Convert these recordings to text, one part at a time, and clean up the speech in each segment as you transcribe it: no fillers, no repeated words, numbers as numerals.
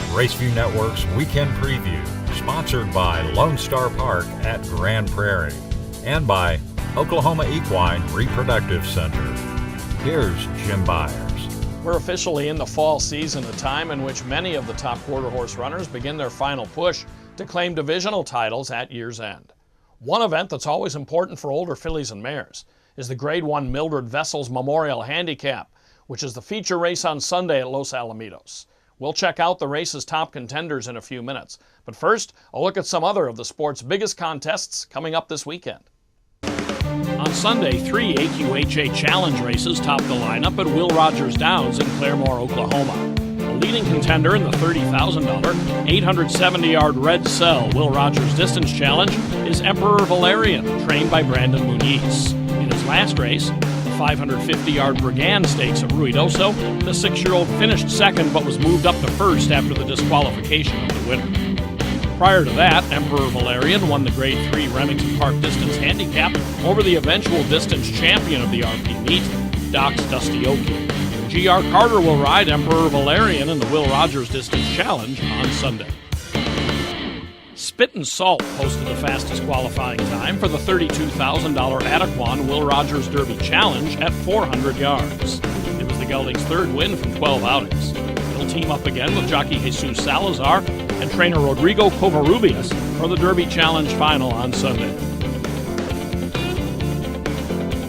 RaceView Network's Weekend Preview, sponsored by Lone Star Park at Grand Prairie and by Oklahoma Equine Reproductive Center. Here's Jim Byers. We're officially in the fall season, a time in which many of the top quarter horse runners begin their final push to claim divisional titles at year's end. One event that's always important for older fillies and mares is the Grade 1 Mildred Vessels Memorial Handicap, which is the feature race on Sunday at Los Alamitos. We'll check out the race's top contenders in a few minutes. But first, a look at some other of the sport's biggest contests coming up this weekend. On Sunday, 3 AQHA Challenge races top the lineup at Will Rogers Downs in Claremore, Oklahoma. The leading contender in the $30,000, 870-yard Red Cell Will Rogers Distance Challenge is Emperor Valerian, trained by Brandon Muniz. In his last race, 550-yard Brigand Stakes at Ruidoso, the 6-year-old finished second but was moved up to first after the disqualification of the winner. Prior to that, Emperor Valerian won the Grade 3 Remington Park Distance Handicap over the eventual distance champion of the RP meet, Doc's Dusty Oki. G.R. Carter will ride Emperor Valerian in the Will Rogers Distance Challenge on Sunday. Spit and Salt posted the fastest qualifying time for the $32,000 Adequan Will Rogers Derby Challenge at 400 yards. It was the gelding's third win from 12 outings. He'll team up again with jockey Jesus Salazar and trainer Rodrigo Covarrubias for the Derby Challenge final on Sunday.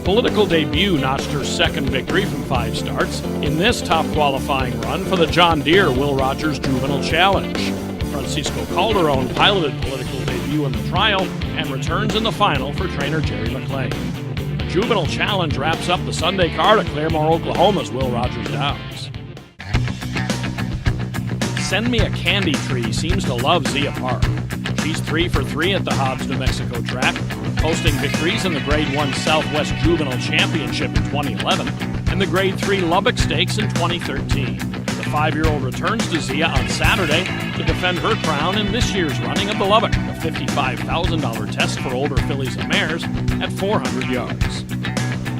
Political Debut notched her second victory from 5 starts in this top qualifying run for the John Deere Will Rogers Juvenile Challenge. Francisco Calderon piloted Political Debut in the trial and returns in the final for trainer Jerry McLean. The Juvenile Challenge wraps up the Sunday card at Claremore, Oklahoma's Will Rogers Downs. Send Me a Candy Tree seems to love Zia Park. She's 3 for 3 at the Hobbs, New Mexico track, posting victories in the Grade 1 Southwest Juvenile Championship in 2011 and the Grade 3 Lubbock Stakes in 2013. The 5-year-old returns to Zia on Saturday to defend her crown in this year's running of the Lubbock, a $55,000 test for older fillies and mares at 400 yards.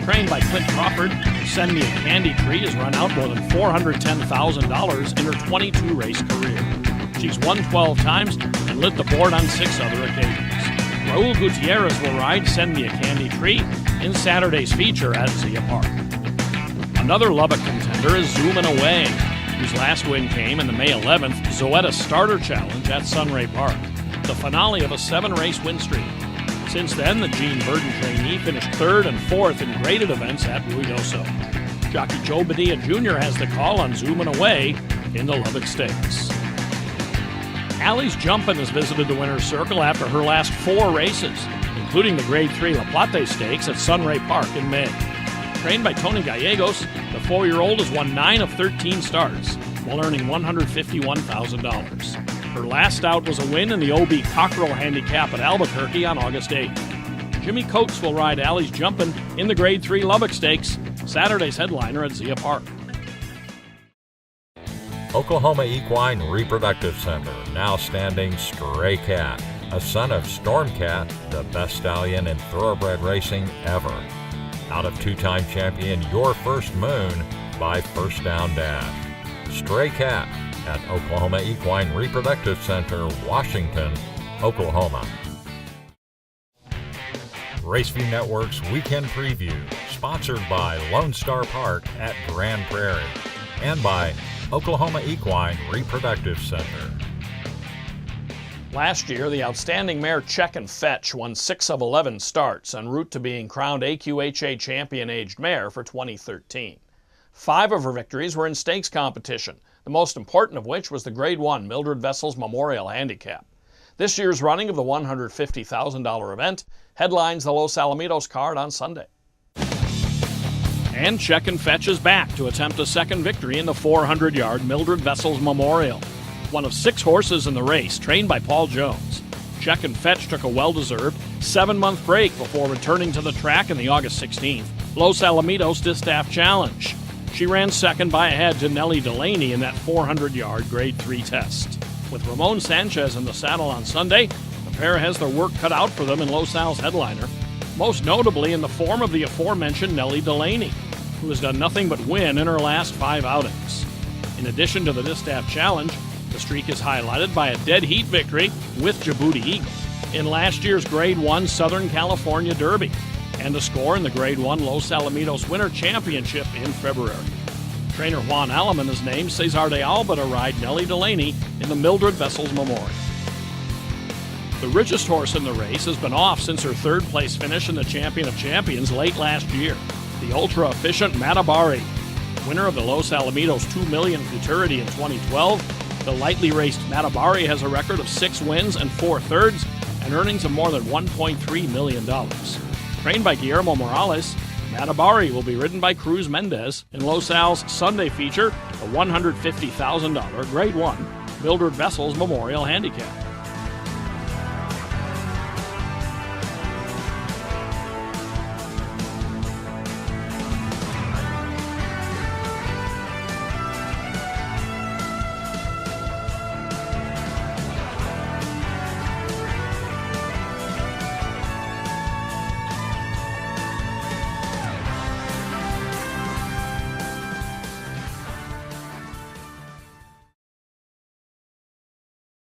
Trained by Clint Crawford, Send Me a Candy Tree has run out more than $410,000 in her 22-race career. She's won 12 times and lit the board on 6 other occasions. Raul Gutierrez will ride Send Me a Candy Tree in Saturday's feature at Zia Park. Another Lubbock contender is Zoomin' Away, whose last win came in the May 11th Zoetta Starter Challenge at Sunray Park, the finale of a 7-race win streak. Since then, the Gene Burden trainee finished 3rd and 4th in graded events at Ruidoso. Jockey Joe Padilla Jr. has the call on Zoomin' Away in the Lubbock Stakes. Allie's Jumpin' has visited the winner's circle after her last 4 races, including the Grade 3 La Plata Stakes at Sunray Park in May. Trained by Tony Gallegos, the 4-year-old has won 9 of 13 starts, while earning $151,000. Her last out was a win in the OB Cockerel Handicap at Albuquerque on August 8th. Jimmy Coates will ride Allie's Jumpin' in the Grade 3 Lubbock Stakes, Saturday's headliner at Zia Park. Oklahoma Equine Reproductive Center, now standing Stray Cat, a son of Storm Cat, the best stallion in thoroughbred racing ever. Out of 2-time champion Your First Moon by First Down Dash. Stray Cat at Oklahoma Equine Reproductive Center, Washington, Oklahoma. RaceView Network's Weekend Preview, sponsored by Lone Star Park at Grand Prairie and by Oklahoma Equine Reproductive Center. Last year, the outstanding mare Check and Fetch won 6 of 11 starts en route to being crowned AQHA Champion Aged Mare for 2013. 5 of her victories were in stakes competition, the most important of which was the Grade 1 Mildred Vessels Memorial Handicap. This year's running of the $150,000 event headlines the Los Alamitos card on Sunday. And Check and Fetch is back to attempt a second victory in the 400-yard Mildred Vessels Memorial. One of 6 horses in the race, trained by Paul Jones. Check and Fetch took a well-deserved 7-month break before returning to the track in the August 16th Los Alamitos Distaff Challenge. She ran second by a head to Nellie Delaney in that 400-yard Grade 3 test. With Ramon Sanchez in the saddle on Sunday, the pair has their work cut out for them in Los Al's headliner, most notably in the form of the aforementioned Nellie Delaney, who has done nothing but win in her last 5 outings. In addition to the Distaff Challenge, The streak is highlighted by a dead heat victory with Djibouti Eagle in last year's Grade 1 Southern California Derby, and a score in the Grade 1 Los Alamitos Winter Championship in February. Trainer Juan Alaman has named Cesar de Alba to ride Nellie Delaney in the Mildred Vessels Memorial. The richest horse in the race has been off since her third-place finish in the Champion of Champions late last year, the ultra-efficient Matabari. Winner of the Los Alamitos $2 million Futurity in 2012, the lightly raced Matabari has a record of 6 wins and 4 thirds and earnings of more than $1.3 million. Trained by Guillermo Morales, Matabari will be ridden by Cruz Mendez in Los Al's Sunday feature, a $150,000 Grade 1 Mildred Vessels Memorial Handicap.